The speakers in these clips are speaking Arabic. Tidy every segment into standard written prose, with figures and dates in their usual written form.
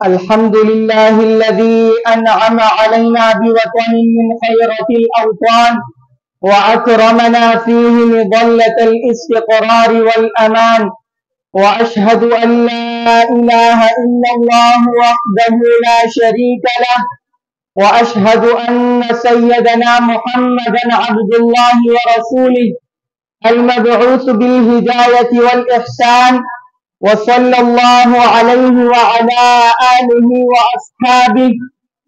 الحمد لله الذي أنعم علينا بوطن من خيرة الأوطان وأكرمنا فيه مظلة الاستقرار والأمان، وأشهد أن لا إله إلا الله وحده لا شريك له، وأشهد أن سيدنا محمدا عبد الله ورسوله المبعوث بالهداية والإحسان، وصلى الله عليه وعلى آله وأصحابه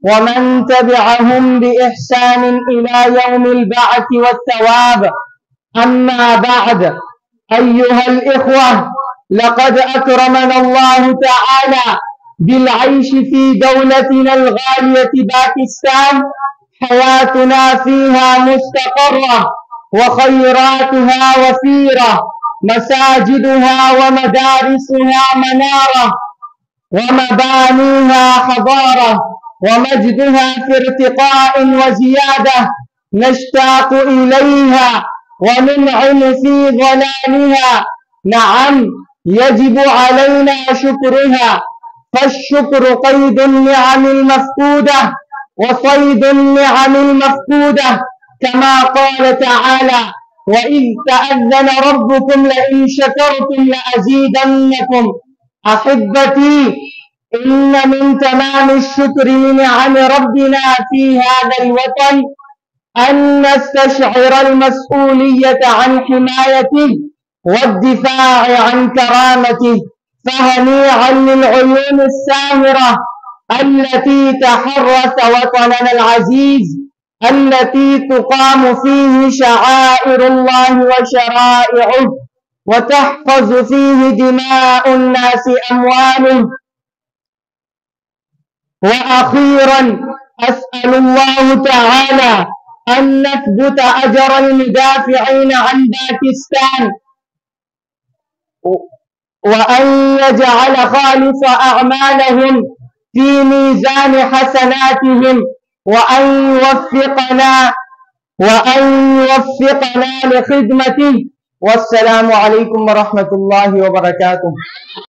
ومن تبعهم بإحسان إلى يوم البعث والثواب. أما بعد، أيها الإخوة، لقد أكرمنا الله تعالى بالعيش في دولتنا الغالية باكستان، حياتنا فيها مستقرة وخيراتها وفيرة، مساجدها ومدارسها منارة، ومبانيها حضارة، ومجدها في ارتقاء وزيادة، نشتاق إليها وننعم في ظلالها. نعم، يجب علينا شكرها، فالشكر قيد النعم المفقودة وصيد النعم المفقودة، كما قال تعالى: وإذ تأذن ربكم لئن شكرتم لأزيدنكم. أحبتي، إن من تمام الشكر لنعم ربنا في هذا الوطن أن نستشعر المسؤولية عن حمايته والدفاع عن كرامته، فهنيئا للعيون الساهرة التي تحرس وطننا العزيز، التي تقام فيه شعائر الله وشرائعه، وتحفظ فيه دماء الناس أموالهم. وأخيرا، أسأل الله تعالى أن نثبت أجر المدافعين عن باكستان، وأن يجعل خالص أعمالهم في ميزان حسناتهم، وأن يوفقنا لخدمته. والسلام عليكم ورحمة الله وبركاته.